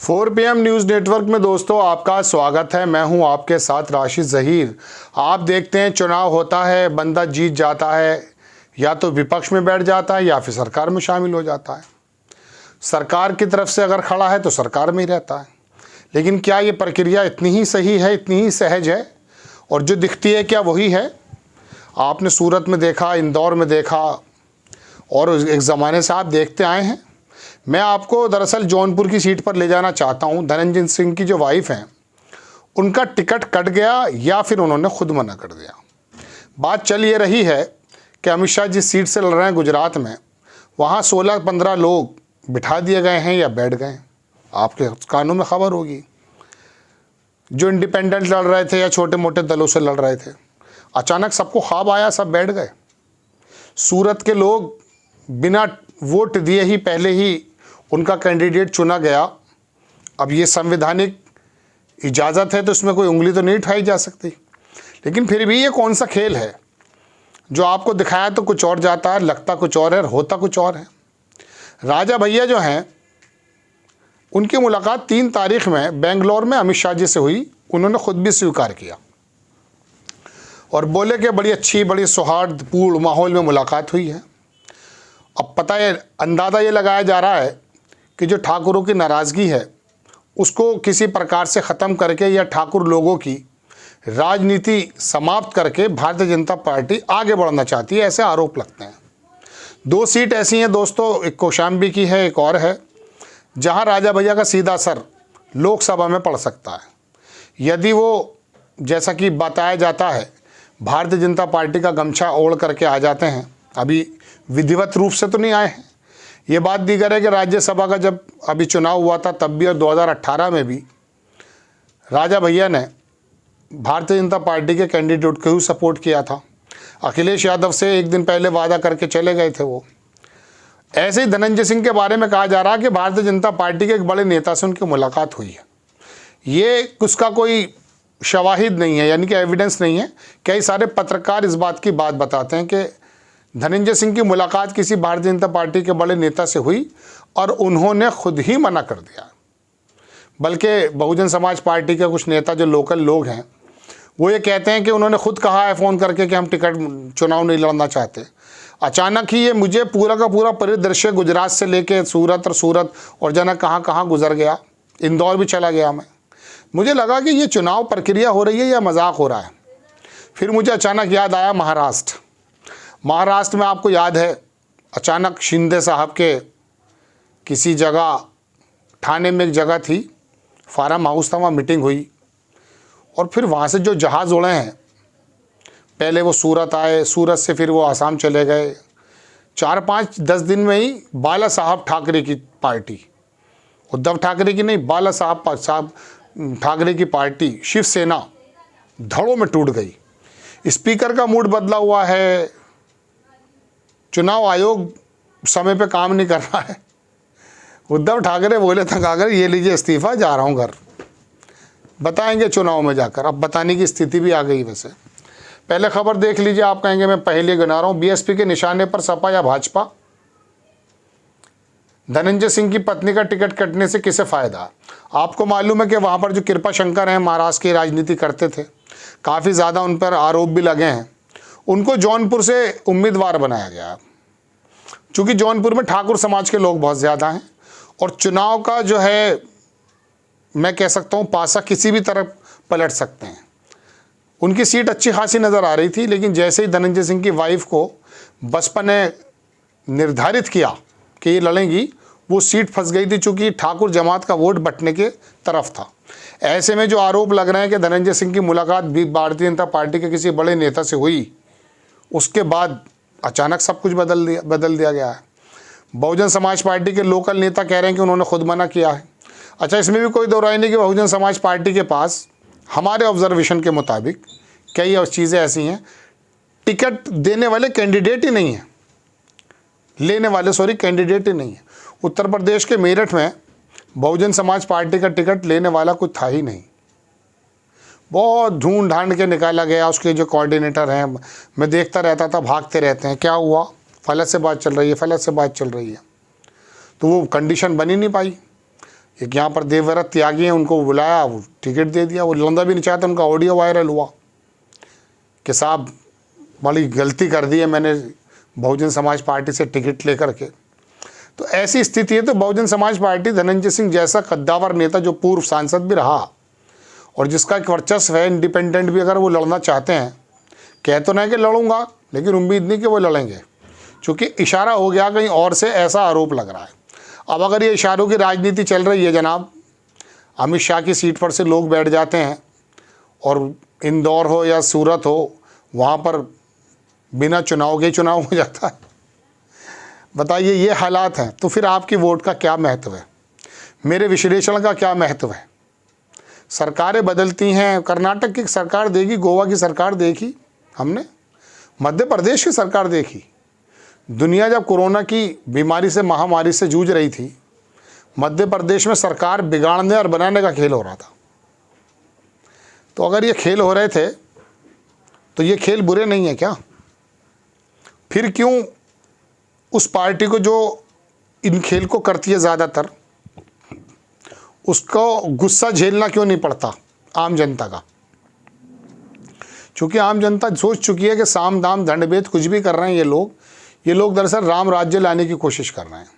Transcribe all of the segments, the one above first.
4 PM news network में दोस्तों आपका स्वागत है। मैं हूं आपके साथ राशिद ज़हीर। आप देखते हैं चुनाव होता है, बंदा जीत जाता है, या तो विपक्ष में बैठ जाता है या फिर सरकार में शामिल हो जाता है। सरकार की तरफ से अगर खड़ा है तो सरकार में ही रहता है। लेकिन क्या ये प्रक्रिया इतनी ही सही है, इतनी ही सहज है, और जो दिखती है क्या वही है? आपने सूरत में देखा, इंदौर में देखा, और एक ज़माने से आप देखते आए हैं। मैं आपको दरअसल जौनपुर की सीट पर ले जाना चाहता हूं। धनंजय सिंह की जो वाइफ हैं, उनका टिकट कट गया या फिर उन्होंने खुद मना कर दिया। बात चल ये रही है कि अमित शाह जिस सीट से लड़ रहे हैं गुजरात में, वहां 16-15 लोग बिठा दिए गए हैं या बैठ गए हैं। आपके कानों में खबर होगी, जो इंडिपेंडेंट लड़ रहे थे या छोटे मोटे दलों से लड़ रहे थे, अचानक सबको ख्वाब आया, सब बैठ गए। सूरत के लोग बिना वोट दिए ही पहले ही उनका कैंडिडेट चुना गया। अब ये संवैधानिक इजाज़त है तो इसमें कोई उंगली तो नहीं उठाई जा सकती, लेकिन फिर भी ये कौन सा खेल है जो आपको दिखाया तो कुछ और जाता है, लगता कुछ और है, होता कुछ और है। राजा भैया जो हैं, उनकी मुलाकात 3 तारीख में बेंगलोर में अमित शाह जी से हुई। उन्होंने खुद भी स्वीकार किया और बोले कि बड़ी अच्छी, बड़ी सौहार्दपूर्ण माहौल में मुलाकात हुई है। अब पता है, अंदाज़ा ये लगाया जा रहा है कि जो ठाकुरों की नाराज़गी है उसको किसी प्रकार से ख़त्म करके या ठाकुर लोगों की राजनीति समाप्त करके भारतीय जनता पार्टी आगे बढ़ना चाहती है, ऐसे आरोप लगते हैं। 2 सीट ऐसी हैं दोस्तों, एक कौशाम्बी की है, एक और है, जहां राजा भैया का सीधा असर लोकसभा में पड़ सकता है। यदि वो, जैसा कि बताया जाता है, भारतीय जनता पार्टी का गमछा ओढ़ करके आ जाते हैं, अभी विधिवत रूप से तो नहीं आए हैं। ये बात दीगर है कि राज्यसभा का जब अभी चुनाव हुआ था तब भी, और 2018 में भी राजा भैया ने भारतीय जनता पार्टी के कैंडिडेट को ही सपोर्ट किया था। अखिलेश यादव से एक दिन पहले वादा करके चले गए थे वो। ऐसे ही धनंजय सिंह के बारे में कहा जा रहा है कि भारतीय जनता पार्टी के एक बड़े नेता से उनकी मुलाकात हुई है। ये उसका कोई शवाहिद नहीं है, यानी कि एविडेंस नहीं है। कई सारे पत्रकार इस बात की बात बताते हैं कि धनंजय सिंह की मुलाकात किसी भारतीय जनता पार्टी के बड़े नेता से हुई और उन्होंने खुद ही मना कर दिया। बल्कि बहुजन समाज पार्टी के कुछ नेता, जो लोकल लोग हैं, वो ये कहते हैं कि उन्होंने खुद कहा है फ़ोन करके कि हम टिकट चुनाव नहीं लड़ना चाहते। अचानक ही ये मुझे पूरा का पूरा परिदृश्य गुजरात से लेके सूरत और जाना कहाँ कहाँ गुजर गया, इंदौर भी चला गया मैं। मुझे लगा कि ये चुनाव प्रक्रिया हो रही है या मजाक हो रहा है। फिर मुझे अचानक याद आया महाराष्ट्र में आपको याद है, अचानक शिंदे साहब के किसी जगह, ठाणे में एक जगह थी, फार्म हाउस था, वहाँ मीटिंग हुई, और फिर वहाँ से जो जहाज़ उड़े हैं, पहले वो सूरत आए, सूरत से फिर वो आसाम चले गए। 4-5-10 दिन में ही बाला साहब ठाकरे की पार्टी, उद्धव ठाकरे की नहीं, बाला साहब ठाकरे की पार्टी, शिवसेना धड़ों में टूट गई। स्पीकर का मूड बदला हुआ है, चुनाव आयोग समय पे काम नहीं कर रहा है। उद्धव ठाकरे बोले था, अगर ये लीजिए इस्तीफा, जा रहा हूँ घर, बताएंगे चुनाव में जाकर। अब बताने की स्थिति भी आ गई। वैसे पहले खबर देख लीजिए, आप कहेंगे मैं पहले गिना रहा हूँ। बीएसपी के निशाने पर सपा या भाजपा? धनंजय सिंह की पत्नी का टिकट कटने से किसे फ़ायदा? आपको मालूम है कि वहाँ पर जो कृपा शंकर हैं, महाराष्ट्र की राजनीति करते थे, काफ़ी ज़्यादा उन पर आरोप भी लगे हैं। उनको जौनपुर से उम्मीदवार बनाया गया, चूँकि जौनपुर में ठाकुर समाज के लोग बहुत ज़्यादा हैं, और चुनाव का जो है, मैं कह सकता हूँ, पासा किसी भी तरफ पलट सकते हैं। उनकी सीट अच्छी खासी नज़र आ रही थी, लेकिन जैसे ही धनंजय सिंह की वाइफ को बसपा ने निर्धारित किया कि ये लड़ेंगी, वो सीट फंस गई थी, चूँकि ठाकुर जमात का वोट बंटने के तरफ था। ऐसे में जो आरोप लग रहे हैं कि धनंजय सिंह की मुलाकात भी भारतीय जनता पार्टी के किसी बड़े नेता से हुई, उसके बाद अचानक सब कुछ बदल दिया गया है। बहुजन समाज पार्टी के लोकल नेता कह रहे हैं कि उन्होंने खुद मना किया है। अच्छा, इसमें भी कोई दो राय नहीं कि बहुजन समाज पार्टी के पास, हमारे ऑब्जर्वेशन के मुताबिक, कई और चीज़ें ऐसी हैं, टिकट देने वाले कैंडिडेट ही नहीं हैं, कैंडिडेट ही नहीं है। उत्तर प्रदेश के मेरठ में बहुजन समाज पार्टी का टिकट लेने वाला कुछ था ही नहीं। बहुत ढूंढ ढांड के निकाला गया। उसके जो कोऑर्डिनेटर हैं, मैं देखता रहता था, भागते रहते हैं, क्या हुआ, फलत से बात चल रही है, फलत से बात चल रही है, तो वो कंडीशन बनी नहीं पाई। एक यहाँ पर देवव्रत त्यागी हैं, उनको बुलाया, वो टिकट दे दिया। वो लड़ना भी नहीं चाहते, उनका ऑडियो वायरल हुआ कि साहब बड़ी गलती कर दी है मैंने बहुजन समाज पार्टी से टिकट लेकर के। तो ऐसी स्थिति है। तो बहुजन समाज पार्टी धनंजय सिंह जैसा कद्दावर नेता जो पूर्व सांसद भी रहा और जिसका एक वर्चस्व है, इंडिपेंडेंट भी अगर वो लड़ना चाहते हैं, कह तो नहीं कि लड़ूंगा, लेकिन उम्मीद नहीं कि वो लड़ेंगे, क्योंकि इशारा हो गया कहीं और से, ऐसा आरोप लग रहा है। अब अगर ये इशारों की राजनीति चल रही है जनाब, अमित शाह की सीट पर से लोग बैठ जाते हैं और इंदौर हो या सूरत हो, वहाँ पर बिना चुनाव के चुनाव हो जाता है। बताइए, ये हालात हैं। तो फिर आपकी वोट का क्या महत्व है, मेरे विश्लेषण का क्या महत्व है? सरकारें बदलती हैं, कर्नाटक की सरकार देगी, गोवा की सरकार देखी हमने, मध्य प्रदेश की सरकार देखी। दुनिया जब कोरोना की बीमारी से, महामारी से जूझ रही थी, मध्य प्रदेश में सरकार बिगाड़ने और बनाने का खेल हो रहा था। तो अगर ये खेल हो रहे थे तो ये खेल बुरे नहीं है क्या? फिर क्यों उस पार्टी को जो इन खेल को करती है ज़्यादातर, उसको गुस्सा झेलना क्यों नहीं पड़ता आम जनता का? क्योंकि आम जनता सोच चुकी है कि साम दाम दंडभेद कुछ भी कर रहे हैं ये लोग दरअसल राम राज्य लाने की कोशिश कर रहे हैं।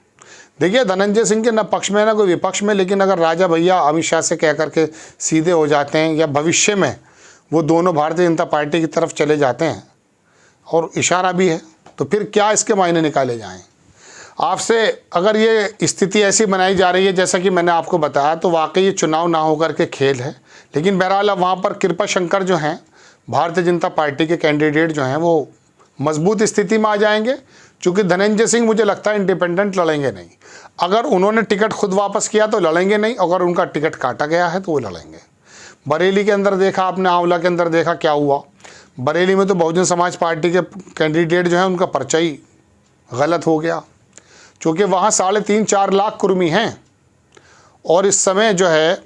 देखिए, धनंजय सिंह के न पक्ष में ना कोई विपक्ष में, लेकिन अगर राजा भैया अमित शाह से कह करके सीधे हो जाते हैं या भविष्य में वो दोनों भारतीय जनता पार्टी की तरफ चले जाते हैं और इशारा भी है, तो फिर क्या इसके मायने निकाले जाएं? आपसे अगर ये स्थिति ऐसी बनाई जा रही है जैसा कि मैंने आपको बताया, तो वाकई ये चुनाव ना होकर के खेल है। लेकिन बहरहाल अब वहाँ पर कृपा शंकर जो हैं, भारतीय जनता पार्टी के कैंडिडेट जो हैं, वो मजबूत स्थिति में आ जाएंगे, क्योंकि धनंजय सिंह मुझे लगता है इंडिपेंडेंट लड़ेंगे नहीं। अगर उन्होंने टिकट खुद वापस किया तो लड़ेंगे नहीं, अगर उनका टिकट काटा गया है तो वो लड़ेंगे। बरेली के अंदर देखा आपने, आंवला के अंदर देखा क्या हुआ। बरेली में तो बहुजन समाज पार्टी के कैंडिडेट जो हैं उनका पर्चा ही गलत हो गया, क्योंकि वहाँ 3.5-4 लाख कुर्मी हैं और इस समय जो है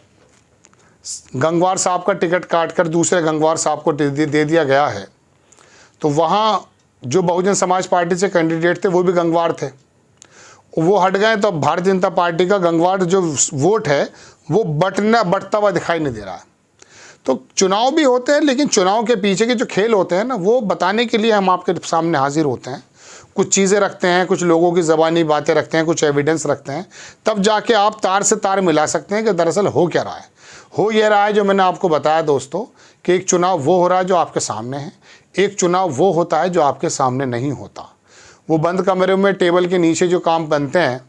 गंगवार साहब का टिकट काट कर दूसरे गंगवार साहब को दे दिया गया है। तो वहाँ जो बहुजन समाज पार्टी से कैंडिडेट थे वो भी गंगवार थे, वो हट गए। तो अब भारतीय जनता पार्टी का गंगवार जो वोट है वो बढ़ता हुआ दिखाई नहीं दे रहा है। तो चुनाव भी होते हैं, लेकिन चुनाव के पीछे के जो खेल होते हैं ना, वो बताने के लिए हम आपके सामने हाजिर होते हैं। कुछ चीज़ें रखते हैं, कुछ लोगों की ज़बानी बातें रखते हैं, कुछ एविडेंस रखते हैं, तब जाके आप तार से तार मिला सकते हैं कि दरअसल हो क्या रहा है। हो ये रहा है जो मैंने आपको बताया दोस्तों, कि एक चुनाव वो हो रहा है जो आपके सामने है, एक चुनाव वो होता है जो आपके सामने नहीं होता। वो बंद कमरे में टेबल के नीचे जो काम बनते हैं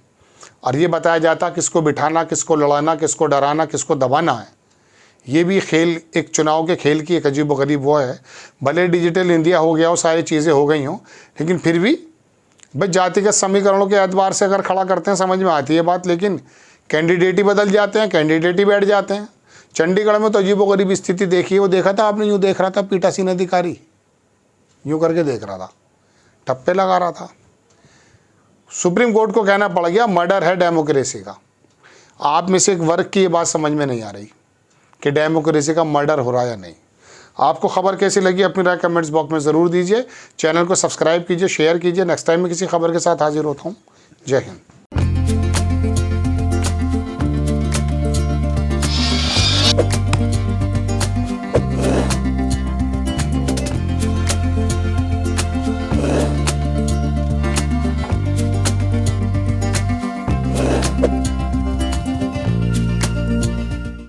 और ये बताया जाता किसको बिठाना, किसको लड़ाना, किसको डराना, किसको दबाना है, ये भी खेल, एक चुनाव के खेल की एक अजीबोगरीब वो है। भले डिजिटल इंडिया हो गया हो, सारी चीज़ें हो गई हों, लेकिन फिर भी भाई जातिगत समीकरणों के एतबार से अगर खड़ा करते हैं समझ में आती है बात, लेकिन कैंडिडेट ही बदल जाते हैं, कैंडिडेट ही बैठ जाते हैं। चंडीगढ़ में तो अजीबोगरीब स्थिति देखी है, वो देखा था आपने, यूँ देख रहा था पीठासीन अधिकारी, यूँ करके देख रहा था, टप्पे लगा रहा था। सुप्रीम कोर्ट को कहना पड़ गया मर्डर है डेमोक्रेसी का। आप में से एक वर्ग की ये बात समझ में नहीं आ रही कि डेमोक्रेसी का मर्डर हो रहा है या नहीं। आपको खबर कैसी लगी अपनी राय कमेंट्स बॉक्स में ज़रूर दीजिए। चैनल को सब्सक्राइब कीजिए, शेयर कीजिए। नेक्स्ट टाइम में किसी खबर के साथ हाजिर होता हूँ। जय हिंद।